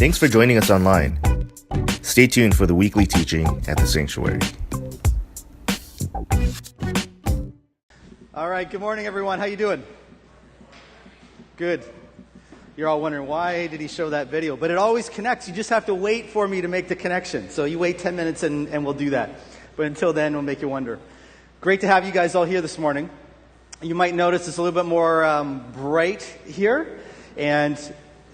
Thanks for joining us online. Stay tuned for the weekly teaching at the Sanctuary. All right, good morning, everyone. How you doing? Good. You're all wondering, why did he show that video? But it always connects. You just have to wait for me to make the connection. So you wait 10 minutes and we'll do that. But until then, we'll make you wonder. Great to have you guys all here this morning. You might notice it's a little bit more bright here. And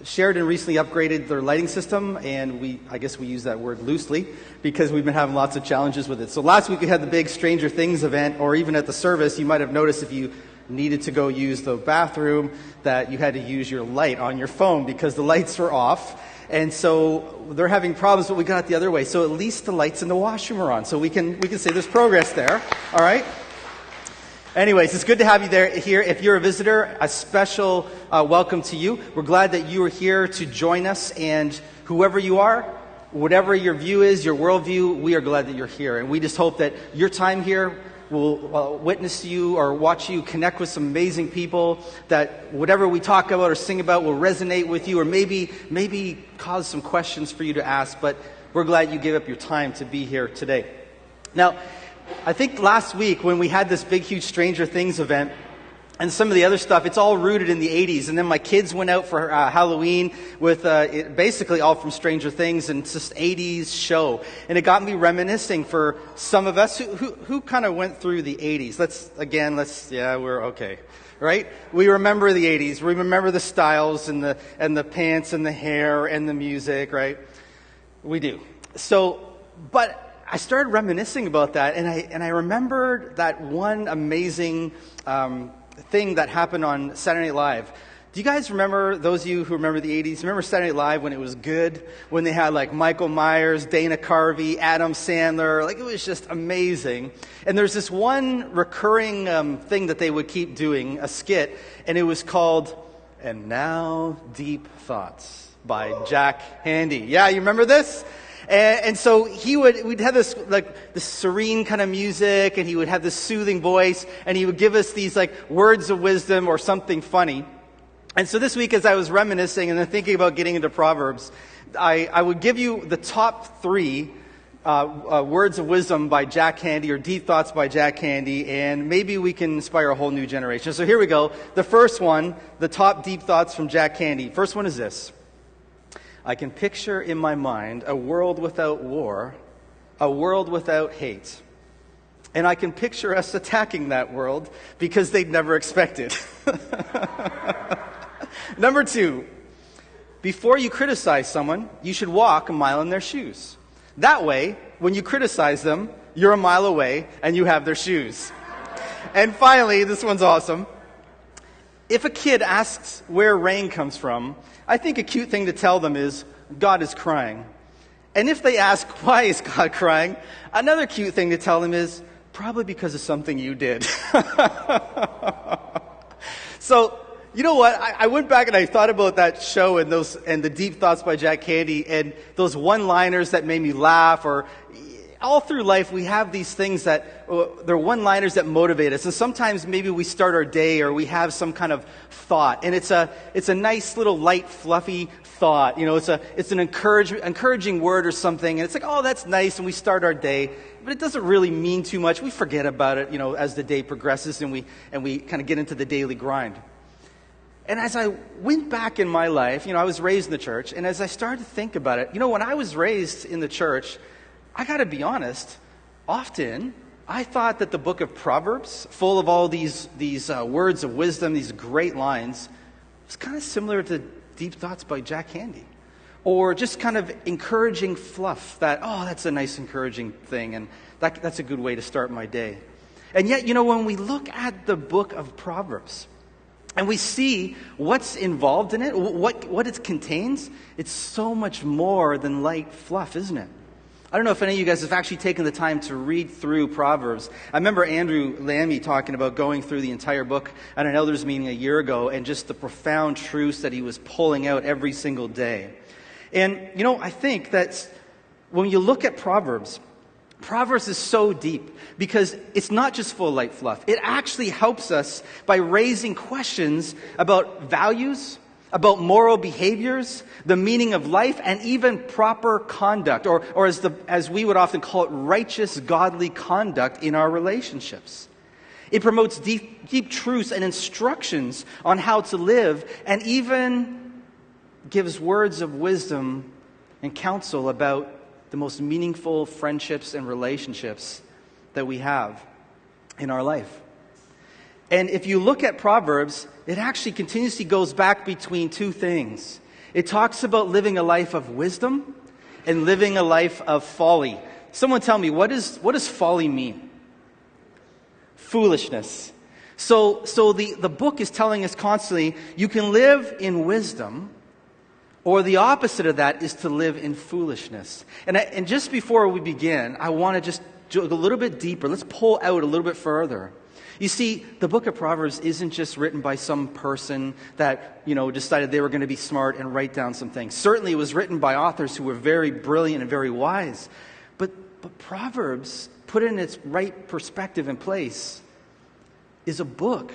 Sheridan recently upgraded their lighting system, and I guess we use that word loosely because we've been having lots of challenges with it. So last week we had the big Stranger Things event, or even at the service, you might have noticed if you needed to go use the bathroom that you had to use your light on your phone because the lights were off. And so they're having problems, but we got it the other way. So at least the lights in the washroom are on, so we can say there's progress there. All right? Anyways, it's good to have you here. If you're a visitor, a special welcome to you. We're glad that you are here to join us, and whoever you are, whatever your view is, your worldview, we are glad that you're here. And we just hope that your time here will witness you or watch you connect with some amazing people, that whatever we talk about or sing about will resonate with you, or maybe cause some questions for you to ask. But we're glad you gave up your time to be here today. Now, I think last week when we had this big, huge Stranger Things event and some of the other stuff, it's all rooted in the 80s. And then my kids went out for Halloween with basically all from Stranger Things, and it's just 80s show. And it got me reminiscing for some of us who kind of went through the 80s. We're okay. Right? We remember the 80s. We remember the styles and the pants and the hair and the music, right? We do. But I started reminiscing about that, and I remembered that one amazing thing that happened on Saturday Night Live. Do you guys remember, those of you who remember the 80s, remember Saturday Night Live when it was good? When they had like Michael Myers, Dana Carvey, Adam Sandler, like it was just amazing. And there's this one recurring thing that they would keep doing, a skit, and it was called, "And Now Deep Thoughts" by Jack Handy. Yeah, you remember this? And so we'd have this serene kind of music, and he would have this soothing voice, and he would give us these like words of wisdom or something funny. And so this week, as I was reminiscing and then thinking about getting into Proverbs, I would give you the top 3 words of wisdom by Jack Handy, or deep thoughts by Jack Handy, and maybe we can inspire a whole new generation. So here we go. The first one, the top deep thoughts from Jack Handy. First one is this: I can picture in my mind a world without war, a world without hate. And I can picture us attacking that world because they'd never expect it. Number 2, before you criticize someone, you should walk a mile in their shoes. That way, when you criticize them, you're a mile away and you have their shoes. And finally, this one's awesome. If a kid asks where rain comes from, I think a cute thing to tell them is, God is crying. And if they ask, why is God crying? Another cute thing to tell them is, probably because of something you did. So, you know what? I went back and I thought about that show and the deep thoughts by Jack Handy and those one-liners that made me laugh. Or all through life, we have these things that they're one-liners that motivate us. And sometimes maybe we start our day or we have some kind of thought, and it's a nice little light, fluffy thought. You know, it's an encouraging word or something, and it's like, oh, that's nice, and we start our day, but it doesn't really mean too much. We forget about it, as the day progresses, and we kind of get into the daily grind. And as I went back in my life, I was raised in the church, and as I started to think about it, when I was raised in the church, I got to be honest, often I thought that the book of Proverbs, full of all these words of wisdom, these great lines, was kind of similar to Deep Thoughts by Jack Handy. Or just kind of encouraging fluff that, oh, that's a nice encouraging thing, and that's a good way to start my day. And yet, when we look at the book of Proverbs, and we see what's involved in it, what it contains, it's so much more than light fluff, isn't it? I don't know if any of you guys have actually taken the time to read through Proverbs. I remember Andrew Lammy talking about going through the entire book at an elders meeting a year ago, and just the profound truths that he was pulling out every single day. And, I think that when you look at Proverbs is so deep because it's not just full of light fluff. It actually helps us by raising questions about values, about moral behaviors, the meaning of life, and even proper conduct, or as we would often call it, righteous, godly conduct in our relationships. It promotes deep truths and instructions on how to live, and even gives words of wisdom and counsel about the most meaningful friendships and relationships that we have in our life. And if you look at Proverbs, it actually continuously goes back between two things. It talks about living a life of wisdom and living a life of folly. Someone tell me, what does folly mean? Foolishness. So the book is telling us constantly, you can live in wisdom, or the opposite of that is to live in foolishness. And just before we begin, I want to just go a little bit deeper. Let's pull out a little bit further. You see, the book of Proverbs isn't just written by some person that, decided they were going to be smart and write down some things. Certainly it was written by authors who were very brilliant and very wise. But Proverbs, put in its right perspective and place, is a book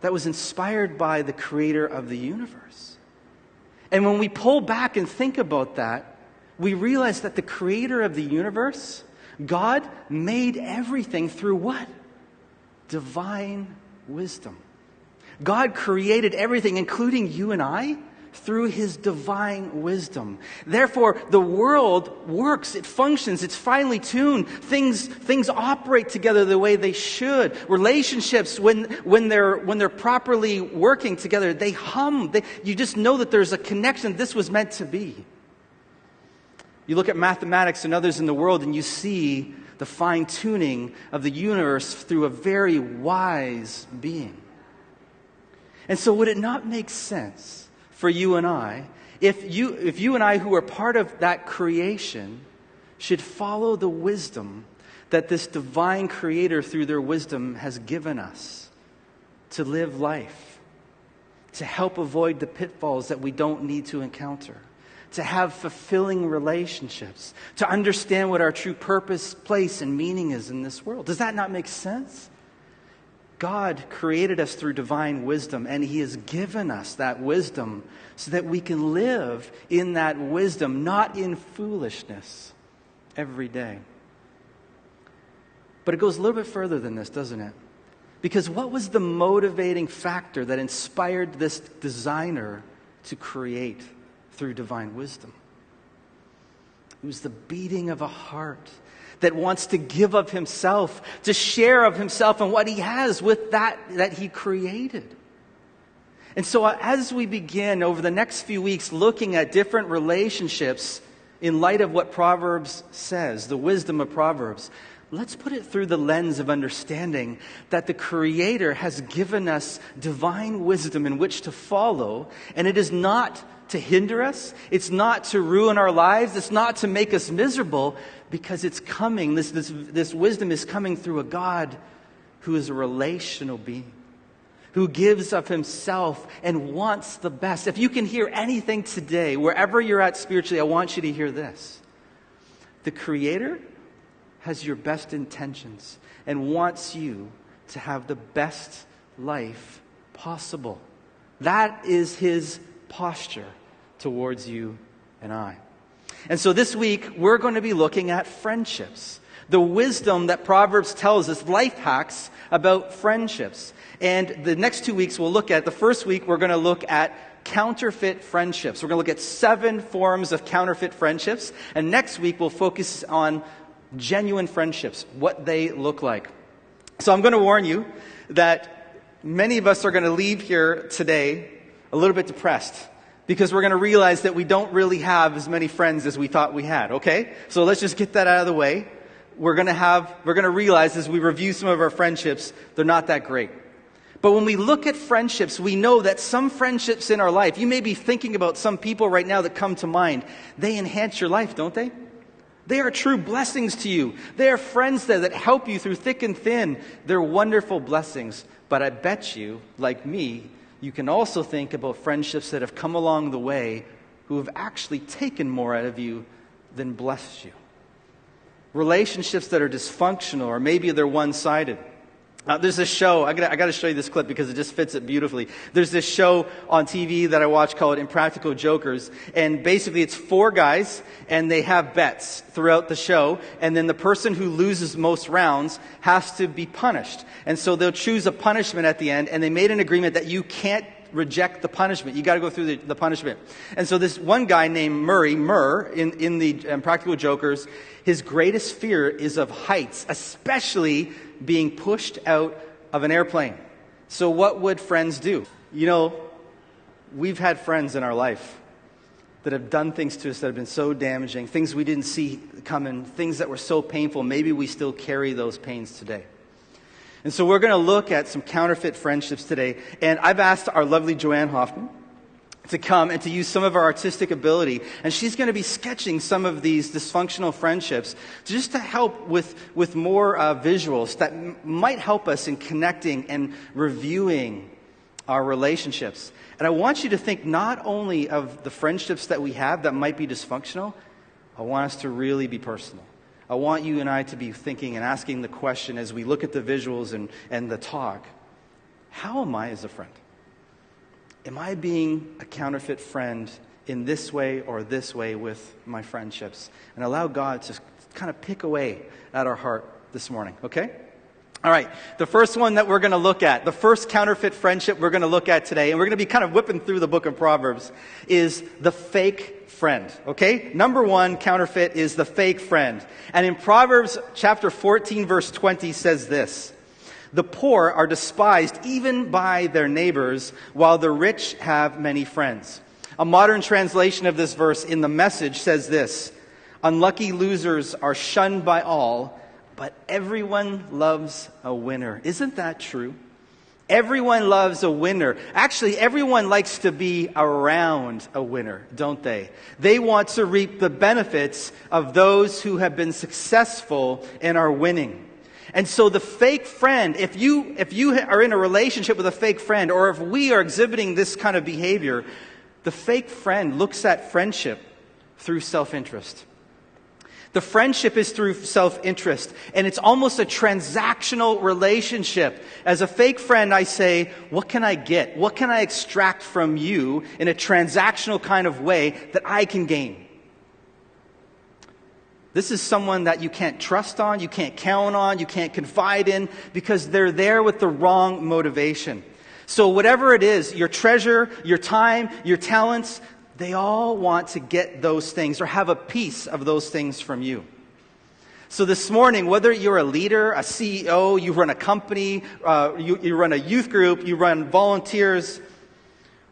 that was inspired by the creator of the universe. And when we pull back and think about that, we realize that the creator of the universe, God, made everything through what? Divine wisdom. God created everything, including you and I, through his divine wisdom. Therefore, the world works, it functions, it's finely tuned. Things operate together the way they should. Relationships, when they're properly working together, they hum. You just know that there's a connection. This was meant to be. You look at mathematics and others in the world, and you see the fine-tuning of the universe through a very wise being. And so would it not make sense for you and I, if you and I who are part of that creation should follow the wisdom that this divine creator through their wisdom has given us to live life, to help avoid the pitfalls that we don't need to encounter, to have fulfilling relationships, to understand what our true purpose, place, and meaning is in this world. Does that not make sense? God created us through divine wisdom, and he has given us that wisdom so that we can live in that wisdom, not in foolishness, every day. But it goes a little bit further than this, doesn't it? Because what was the motivating factor that inspired this designer to create through divine wisdom? It was the beating of a heart that wants to give of himself, to share of himself and what he has with that he created. And so as we begin over the next few weeks looking at different relationships in light of what Proverbs says, the wisdom of Proverbs, let's put it through the lens of understanding that the Creator has given us divine wisdom in which to follow, and it is not to hinder us, it's not to ruin our lives, it's not to make us miserable, because it's coming, this wisdom is coming through a God who is a relational being, who gives of himself and wants the best. If you can hear anything today, wherever you're at spiritually, I want you to hear this. The Creator has your best intentions and wants you to have the best life possible. That is his posture towards you and I. And so this week, we're going to be looking at friendships. The wisdom that Proverbs tells us, life hacks about friendships. And the next 2 weeks, we'll look at, the first week, we're going to look at counterfeit friendships. We're going to look at 7 forms of counterfeit friendships. And next week, we'll focus on genuine friendships, what they look like. So I'm going to warn you that many of us are going to leave here today a little bit depressed, because we're going to realize that we don't really have as many friends as we thought we had, okay? So let's just get that out of the way. We're going to realize as we review some of our friendships, they're not that great. But when we look at friendships, we know that some friendships in our life, you may be thinking about some people right now that come to mind, they enhance your life, don't they? They are true blessings to you. They are friends that help you through thick and thin. They're wonderful blessings. But I bet you, like me, you can also think about friendships that have come along the way who have actually taken more out of you than blessed you. Relationships that are dysfunctional, or maybe they're one-sided. There's this show, I got to show you this clip because it just fits it beautifully. There's this show on TV that I watch called Impractical Jokers, and basically it's 4 guys, and they have bets throughout the show, and then the person who loses most rounds has to be punished. And so they'll choose a punishment at the end, and they made an agreement that you can't reject the punishment. You got to go through the punishment. And so this one guy named Murr, in the Impractical Jokers, his greatest fear is of heights, especially being pushed out of an airplane. So what would friends do? You know, we've had friends in our life that have done things to us that have been so damaging, things we didn't see coming, things that were so painful. Maybe we still carry those pains today. And so we're going to look at some counterfeit friendships today. And I've asked our lovely Joanne Hoffman to come and to use some of our artistic ability. And she's going to be sketching some of these dysfunctional friendships just to help with more visuals that might help us in connecting and reviewing our relationships. And I want you to think not only of the friendships that we have that might be dysfunctional, I want us to really be personal. I want you and I to be thinking and asking the question as we look at the visuals and the talk, how am I as a friend? Am I being a counterfeit friend in this way or this way with my friendships? And allow God to kind of pick away at our heart this morning, okay? All right, the first one that we're going to look at, the first counterfeit friendship we're going to look at today, and we're going to be kind of whipping through the book of Proverbs, is the fake friend, okay? Number 1 counterfeit is the fake friend. And in Proverbs chapter 14, verse 20 says this, "The poor are despised even by their neighbors, while the rich have many friends." A modern translation of this verse in the Message says this, "Unlucky losers are shunned by all, but everyone loves a winner." Isn't that true? Everyone loves a winner. Actually, everyone likes to be around a winner, don't they? They want to reap the benefits of those who have been successful and are winning. And so the fake friend, if you are in a relationship with a fake friend, or if we are exhibiting this kind of behavior, the fake friend looks at friendship through self-interest. The friendship is through self-interest, and it's almost a transactional relationship. As a fake friend, I say, what can I get? What can I extract from you in a transactional kind of way that I can gain? This is someone that you can't trust on, you can't count on, you can't confide in, because they're there with the wrong motivation. So whatever it is, your treasure, your time, your talents, they all want to get those things or have a piece of those things from you. So this morning, whether you're a leader, a CEO, you run a company, you run a youth group, you run volunteers,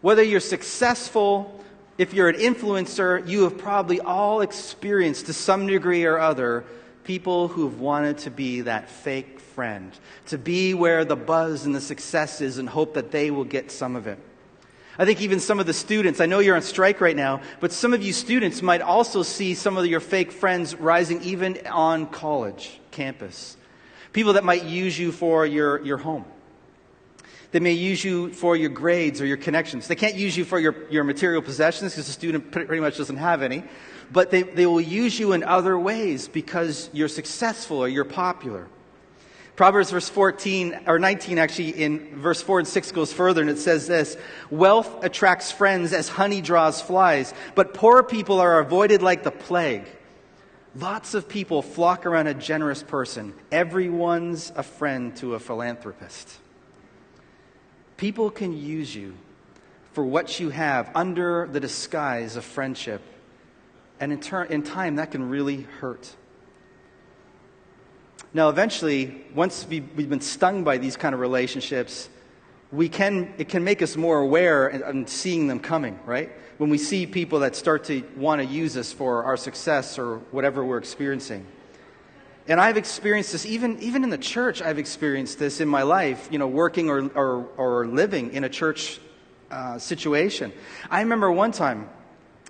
whether you're successful, if you're an influencer, you have probably all experienced to some degree or other people who've wanted to be that fake friend, to be where the buzz and the success is and hope that they will get some of it. I think even some of the students, I know you're on strike right now, but some of you students might also see some of your fake friends rising even on college campus. People that might use you for your home. They may use you for your grades or your connections. They can't use you for your material possessions because the student pretty much doesn't have any. But they will use you in other ways because you're successful or you're popular. Proverbs verse 19 actually in verse 4 and 6 goes further, and it says this, "Wealth attracts friends as honey draws flies, but poor people are avoided like the plague." Lots of people flock around a generous person. Everyone's a friend to a philanthropist. People can use you for what you have under the disguise of friendship, and in time that can really hurt. Now, eventually, once we've been stung by these kind of relationships, it can make us more aware and seeing them coming, right? When we see people that start to want to use us for our success or whatever we're experiencing. And I've experienced this, even in the church, I've experienced this in my life, working or living in a church situation. I remember one time,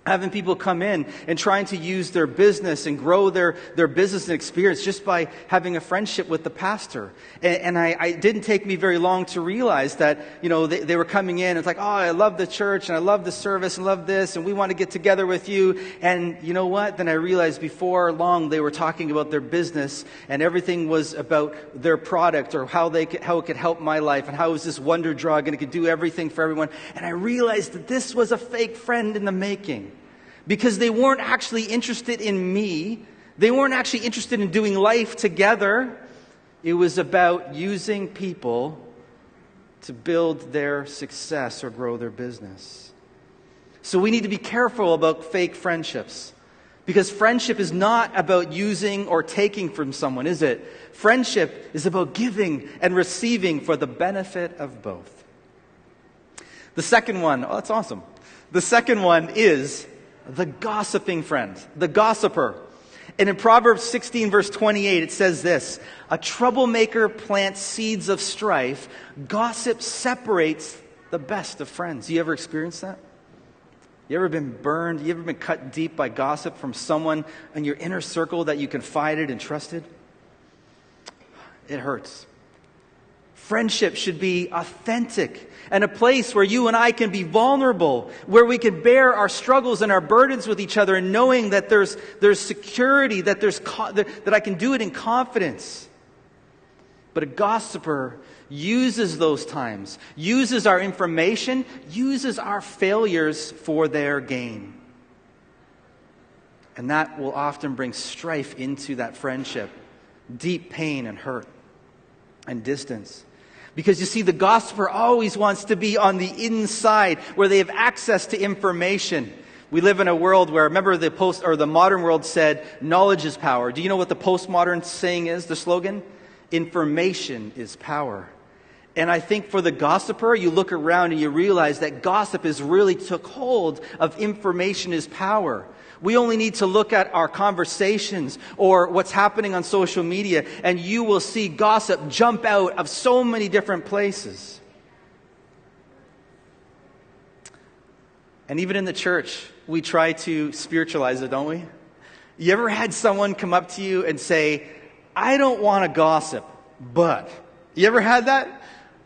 Having people come in and trying to use their business and grow their business and experience just by having a friendship with the pastor. And it didn't take me very long to realize that, they were coming in. It's like, oh, I love the church and I love the service and love this and we want to get together with you. And you know what? Then I realized before long they were talking about their business and everything was about their product or how it could help my life and how is this wonder drug and it could do everything for everyone. And I realized that this was a fake friend in the making. Because they weren't actually interested in me. They weren't actually interested in doing life together. It was about using people to build their success or grow their business. So we need to be careful about fake friendships. Because friendship is not about using or taking from someone, is it? Friendship is about giving and receiving for the benefit of both. The second one, that's awesome. The second one is the gossiping friend, the gossiper. And in Proverbs 16, verse 28, it says this: a troublemaker plants seeds of strife. Gossip separates the best of friends. You ever experienced that? You ever been burned? You ever been cut deep by gossip from someone in your inner circle that you confided and trusted? It hurts. Friendship should be authentic and a place where you and I can be vulnerable, where we can bear our struggles and our burdens with each other and knowing that there's security, that I can do it in confidence. But a gossiper uses those times, uses our information, uses our failures for their gain. And that will often bring strife into that friendship, deep pain and hurt and distance. Because you see, the gossiper always wants to be on the inside where they have access to information. We live in a world where, remember the modern world said, knowledge is power. Do you know what the postmodern saying is, the slogan? Information is power. And I think for the gossiper, you look around and you realize that gossip has really took hold of information is power. We only need to look at our conversations or what's happening on social media, and you will see gossip jump out of so many different places. And even in the church, we try to spiritualize it, don't we? You ever had someone come up to you and say, I don't want to gossip, but... You ever had that?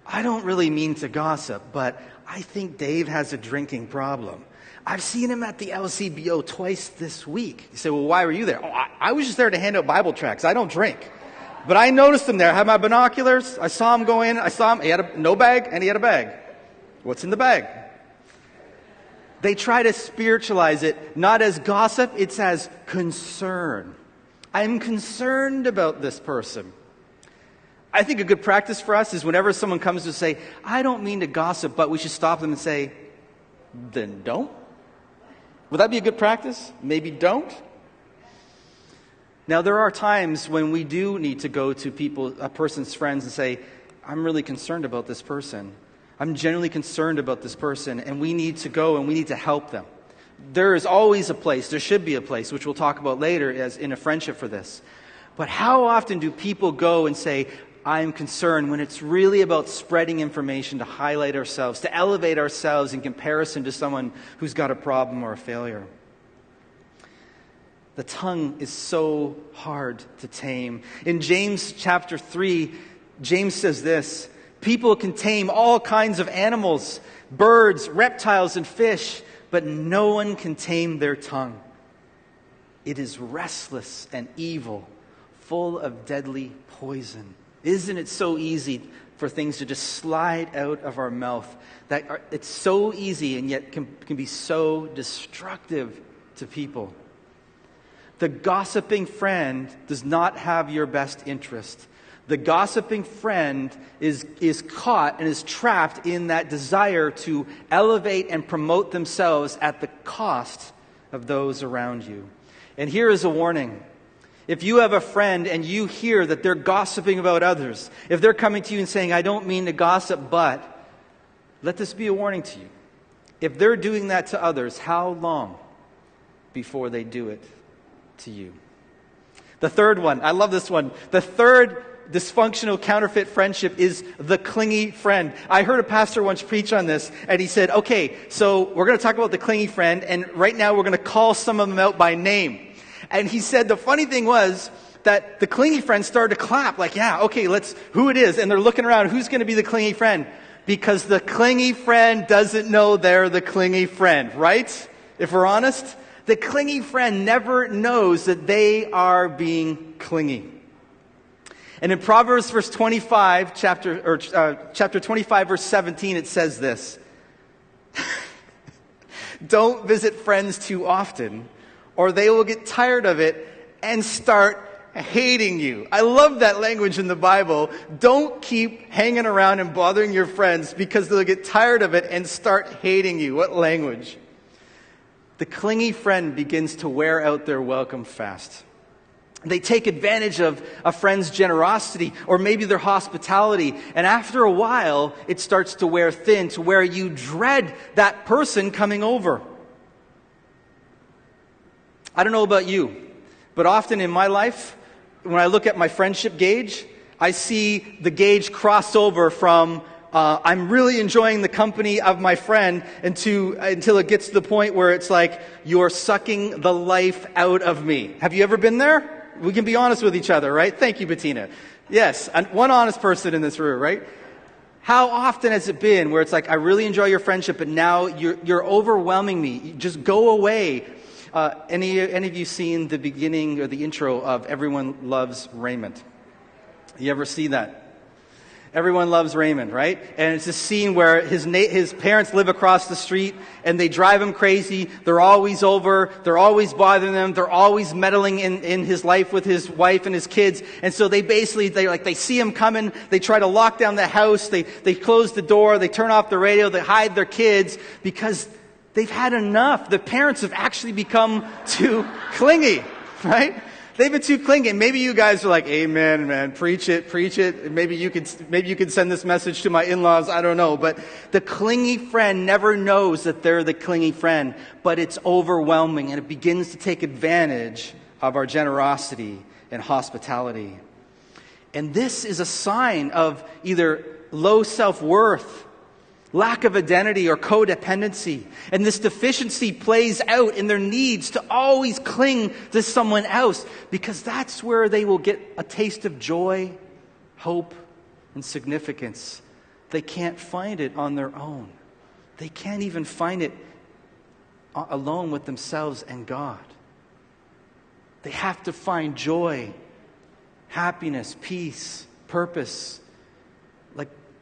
I don't really mean to gossip, but I think Dave has a drinking problem. I've seen him at the LCBO twice this week. You say, well, why were you there? Oh, I was just there to hand out Bible tracts. I don't drink. But I noticed him there. I had my binoculars. I saw him go in. I saw him. He had no bag, and he had a bag. What's in the bag? They try to spiritualize it, not as gossip, it's as concern. I'm concerned about this person. I think a good practice for us is whenever someone comes to say, I don't mean to gossip, but we should stop them and say, then don't. Would that be a good practice? Maybe don't. Now, there are times when we do need to go to a person's friends and say, I'm really concerned about this person. I'm genuinely concerned about this person, and we need to go and we need to help them. There is always a place, there should be a place, which we'll talk about later as in a friendship for this. But how often do people go and say, I'm concerned, when it's really about spreading information to highlight ourselves, to elevate ourselves in comparison to someone who's got a problem or a failure? The tongue is so hard to tame. In James chapter 3, James says this: people can tame all kinds of animals, birds, reptiles, and fish, but no one can tame their tongue. It is restless and evil, full of deadly poison. Isn't it so easy for things to just slide out of our mouth? It's so easy and yet can be so destructive to people. The gossiping friend does not have your best interest. The gossiping friend is caught and is trapped in that desire to elevate and promote themselves at the cost of those around you. And here is a warning. If you have a friend and you hear that they're gossiping about others, if they're coming to you and saying, I don't mean to gossip, but, let this be a warning to you. If they're doing that to others, how long before they do it to you? The third one, I love this one. The third dysfunctional counterfeit friendship is the clingy friend. I heard a pastor once preach on this, and he said, okay, so we're going to talk about the clingy friend, and right now we're going to call some of them out by name. And he said the funny thing was that the clingy friends started to clap, like, yeah, okay, who it is. And they're looking around, who's going to be the clingy friend? Because the clingy friend doesn't know they're the clingy friend, right? If we're honest, the clingy friend never knows that they are being clingy. And in Proverbs chapter 25, verse 17, it says this. Don't visit friends too often, or they will get tired of it and start hating you. I love that language in the Bible. Don't keep hanging around and bothering your friends because they'll get tired of it and start hating you. What language? The clingy friend begins to wear out their welcome fast. They take advantage of a friend's generosity or maybe their hospitality. And after a while, it starts to wear thin to where you dread that person coming over. I don't know about you, but often in my life, when I look at my friendship gauge, I see the gauge cross over from I'm really enjoying the company of my friend until it gets to the point where it's like, you're sucking the life out of me. Have you ever been there? We can be honest with each other, right? Thank you, Bettina. Yes, one honest person in this room, right? How often has it been where it's like, I really enjoy your friendship, but now you're overwhelming me. Just go away. Any of you seen the beginning or the intro of Everyone Loves Raymond? You ever see that? Everyone Loves Raymond, right? And it's a scene where his parents live across the street and they drive him crazy. They're always over. They're always bothering them. They're always meddling in his life with his wife and his kids. And so they see him coming. They try to lock down the house. They close the door. They turn off the radio. They hide their kids because they've had enough. The parents have actually become too clingy, right? They've been too clingy. Maybe you guys are like, amen, man, preach it. Maybe you could send this message to my in-laws. I don't know. But the clingy friend never knows that they're the clingy friend. But it's overwhelming, and it begins to take advantage of our generosity and hospitality. And this is a sign of either low self-worth, lack of identity, or codependency. And this deficiency plays out in their needs to always cling to someone else, because that's where they will get a taste of joy, hope, and significance. They can't find it on their own. They can't even find it alone with themselves and God. They have to find joy, happiness, peace, purpose,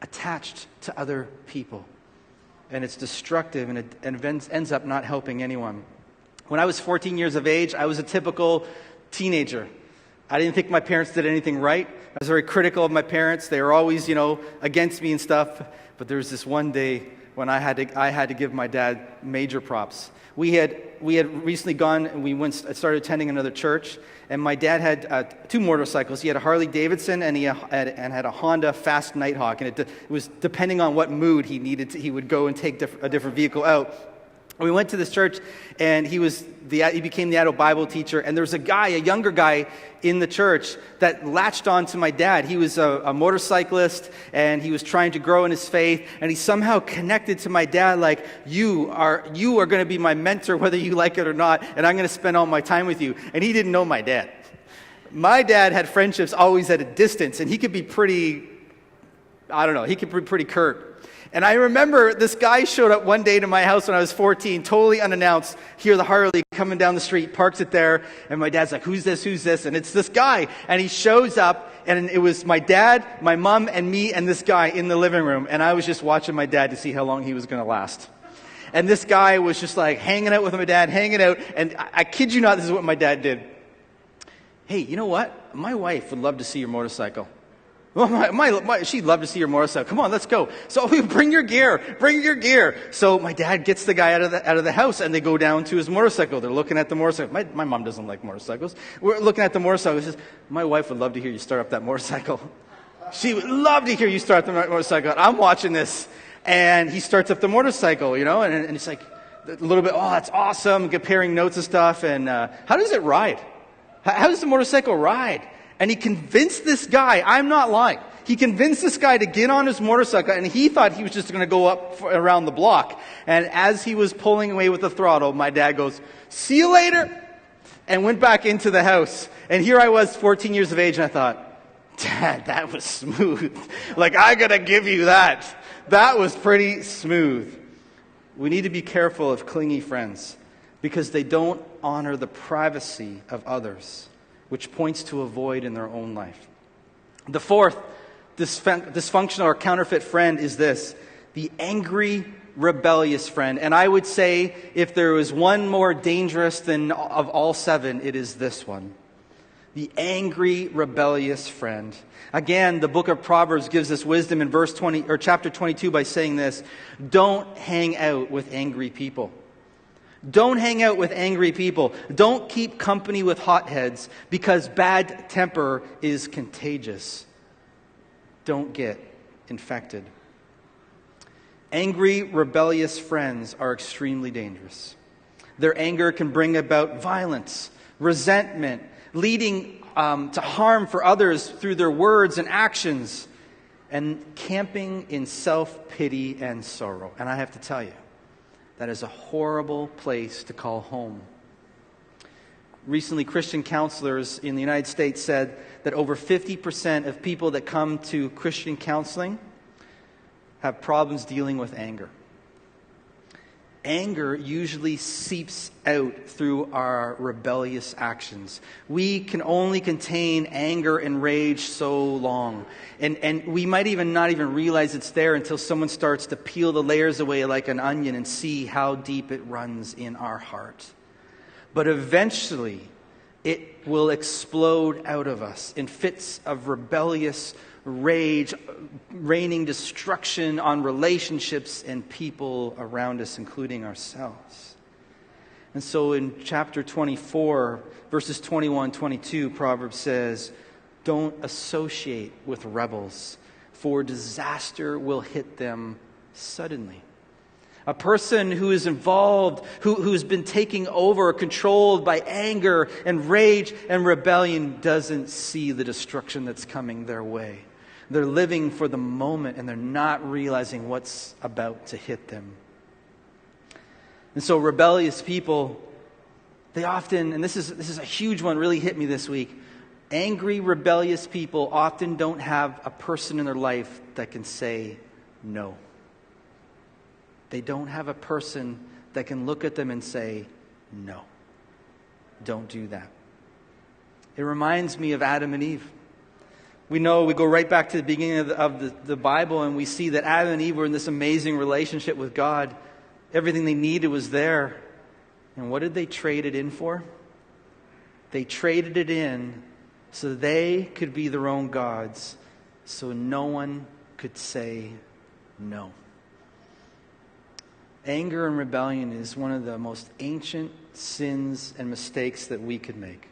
attached to other people. And it's destructive, and it ends up not helping anyone. When I was 14 years of age, I was a typical teenager. I didn't think my parents did anything right. I was very critical of my parents. They were always, against me and stuff. But there was this one day when I had to give my dad major props. We had recently gone and started attending another church, and my dad had two motorcycles. He had a Harley Davidson and he had a Honda Fast Nighthawk, and it was depending on what mood he needed he would go and take a different vehicle out. We went to this church, and he became the adult Bible teacher, and there was a younger guy in the church that latched on to my dad. He was a motorcyclist, and he was trying to grow in his faith, and he somehow connected to my dad like, you are going to be my mentor whether you like it or not, and I'm going to spend all my time with you. And he didn't know my dad. My dad had friendships always at a distance, and he could be pretty curt. And I remember this guy showed up one day to my house when I was 14, totally unannounced. Hear the Harley coming down the street, parks it there, and my dad's like, who's this? And it's this guy. And he shows up, and it was my dad, my mom, and me, and this guy in the living room. And I was just watching my dad to see how long he was going to last. And this guy was just like hanging out with my dad, and I kid you not, this is what my dad did. Hey, you know what? My wife would love to see your motorcycle. Well, she'd love to see your motorcycle. Come on, let's go. So bring your gear. So my dad gets the guy out of the house, and they go down to his motorcycle. They're looking at the motorcycle. My mom doesn't like motorcycles. We're looking at the motorcycle. She says, my wife would love to hear you start up that motorcycle. She would love to hear you start the motorcycle. I'm watching this, and he starts up the motorcycle, and it's like a little bit, oh, that's awesome, comparing notes and stuff. And how does it ride? How does the motorcycle ride? And he convinced this guy, I'm not lying, he convinced this guy to get on his motorcycle, and he thought he was just going to go up around the block. And as he was pulling away with the throttle, my dad goes, "See you later," and went back into the house. And here I was, 14 years of age, and I thought, "Dad, that was smooth. Like, I got to give you that. That was pretty smooth." We need to be careful of clingy friends because they don't honor the privacy of others, which points to a void in their own life. The fourth dysfunctional or counterfeit friend is this: the angry, rebellious friend. And I would say if there was one more dangerous than of all seven, it is this one. The angry, rebellious friend. Again, the book of Proverbs gives us wisdom in verse 20 or chapter 22 by saying this: don't hang out with angry people. Don't hang out with angry people. Don't keep company with hotheads because bad temper is contagious. Don't get infected. Angry, rebellious friends are extremely dangerous. Their anger can bring about violence, resentment, leading to harm for others through their words and actions, and camping in self-pity and sorrow. And I have to tell you, that is a horrible place to call home. Recently, Christian counselors in the United States said that over 50% of people that come to Christian counseling have problems dealing with anger. Anger usually seeps out through our rebellious actions. We can only contain anger and rage so long. And we might even not even realize it's there until someone starts to peel the layers away like an onion and see how deep it runs in our heart. But eventually, it will explode out of us in fits of rebellious rage, raining destruction on relationships and people around us, including ourselves. And so in chapter 24, verses 21, 22, Proverbs says, "Don't associate with rebels, for disaster will hit them suddenly." A person who is involved, who's been taking over, controlled by anger and rage and rebellion, doesn't see the destruction that's coming their way. They're living for the moment and they're not realizing what's about to hit them. And so rebellious people, they often, and this is a huge one, really hit me this week. Angry, rebellious people often don't have a person in their life that can say no. They don't have a person that can look at them and say, "No, don't do that." It reminds me of Adam and Eve. We go right back to the beginning of the Bible, and we see that Adam and Eve were in this amazing relationship with God. Everything they needed was there. And what did they trade it in for? They traded it in so they could be their own gods, so no one could say no. Anger and rebellion is one of the most ancient sins and mistakes that we could make.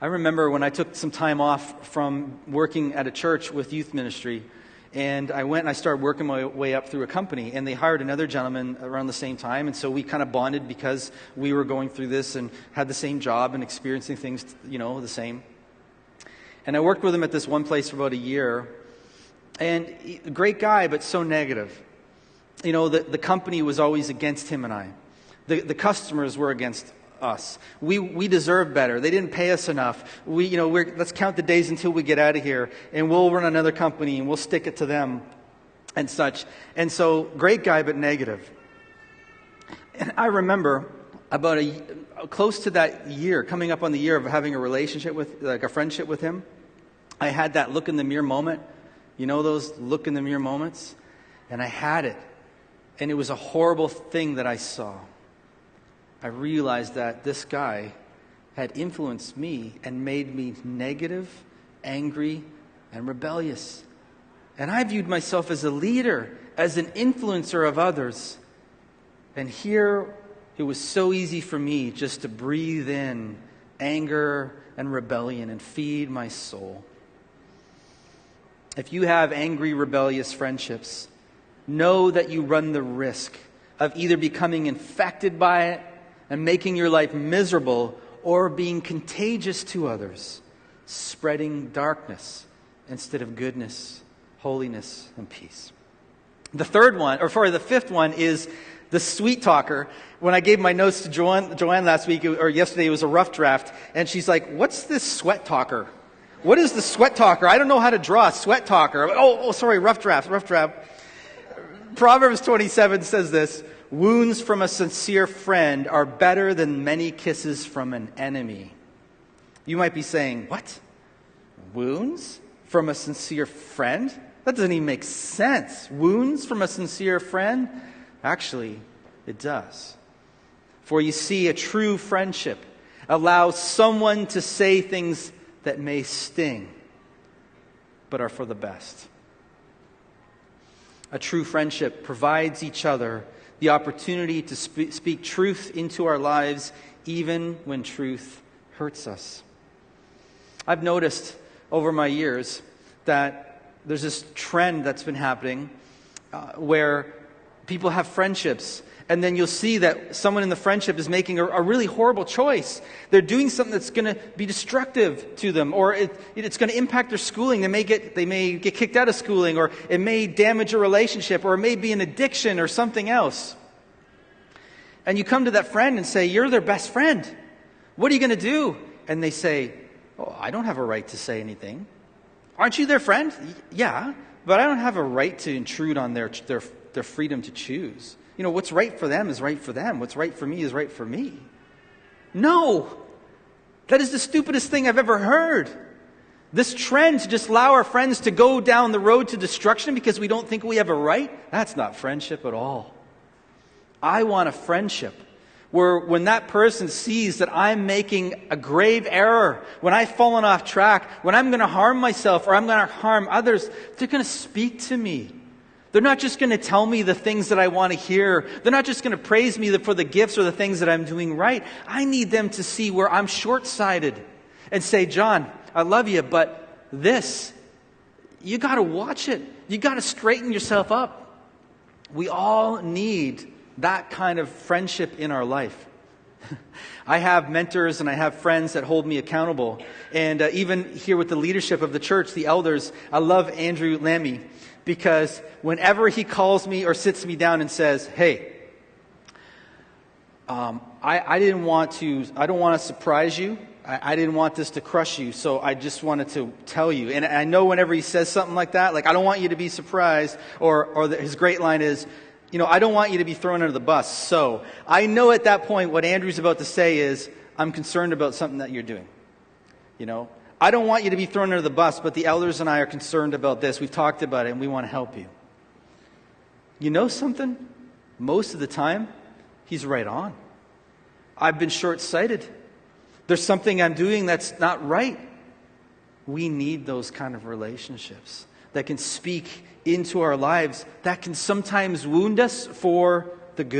I remember when I took some time off from working at a church with youth ministry, and I went and I started working my way up through a company, and they hired another gentleman around the same time, and so we kind of bonded because we were going through this and had the same job and experiencing things, the same. And I worked with him at this one place for about a year, and a great guy, but so negative. The company was always against him and I. The customers were against us. We deserve better. They didn't pay us enough. Let's count the days until we get out of here, and we'll run another company and we'll stick it to them and such. And so, great guy, but negative. And I remember about close to that year, coming up on the year of having a relationship with, like a friendship with him, I had that look in the mirror moment. Those look in the mirror moments? And I had it. And it was a horrible thing that I saw. I realized that this guy had influenced me and made me negative, angry, and rebellious. And I viewed myself as a leader, as an influencer of others. And here, it was so easy for me just to breathe in anger and rebellion and feed my soul. If you have angry, rebellious friendships, know that you run the risk of either becoming infected by it and making your life miserable, or being contagious to others. spreading darkness instead of goodness, holiness, and peace. The fifth one is the sweet talker. When I gave my notes to Joanne last week, or yesterday, it was a rough draft, and she's like, "What's this sweat talker? What is the sweat talker? I don't know how to draw a sweat talker." Sorry, rough draft. Proverbs 27 says this: "Wounds from a sincere friend are better than many kisses from an enemy." You might be saying, "What? Wounds from a sincere friend? That doesn't even make sense. Wounds from a sincere friend?" Actually, it does. For you see, a true friendship allows someone to say things that may sting, but are for the best. A true friendship provides each other the opportunity to speak truth into our lives, even when truth hurts us. I've noticed over my years that there's this trend that's been happening where people have friendships, and then you'll see that someone in the friendship is making a really horrible choice. They're doing something that's going to be destructive to them, or it's going to impact their schooling. They may get kicked out of schooling, or it may damage a relationship, or it may be an addiction or something else. And you come to that friend and say, "You're their best friend. What are you going to do?" And they say, "Oh, I don't have a right to say anything." "Aren't you their friend?" "Yeah, but I don't have a right to intrude on their freedom to choose. You know, what's right for them is right for them. What's right for me is right for me." No! That is the stupidest thing I've ever heard. This trend to just allow our friends to go down the road to destruction because we don't think we have a right, that's not friendship at all. I want a friendship where when that person sees that I'm making a grave error, when I've fallen off track, when I'm going to harm myself or I'm going to harm others, they're going to speak to me. They're not just going to tell me the things that I want to hear. They're not just going to praise me for the gifts or the things that I'm doing right. I need them to see where I'm short-sighted and say, "John, I love you, but this, you got to watch it. You got to straighten yourself up." We all need that kind of friendship in our life. I have mentors and I have friends that hold me accountable. And even here with the leadership of the church, the elders, I love Andrew Lammy, because whenever he calls me or sits me down and says, "Hey, I don't want to surprise you. I didn't want this to crush you, so I just wanted to tell you." And I know whenever he says something like that, like, "I don't want you to be surprised," or his great line is, "I don't want you to be thrown under the bus." So I know at that point what Andrew's about to say is, "I'm concerned about something that you're doing. I don't want you to be thrown under the bus, but the elders and I are concerned about this. We've talked about it, and we want to help you." You know something? Most of the time, he's right on. I've been short-sighted. There's something I'm doing that's not right. We need those kind of relationships that can speak into our lives, that can sometimes wound us for the good.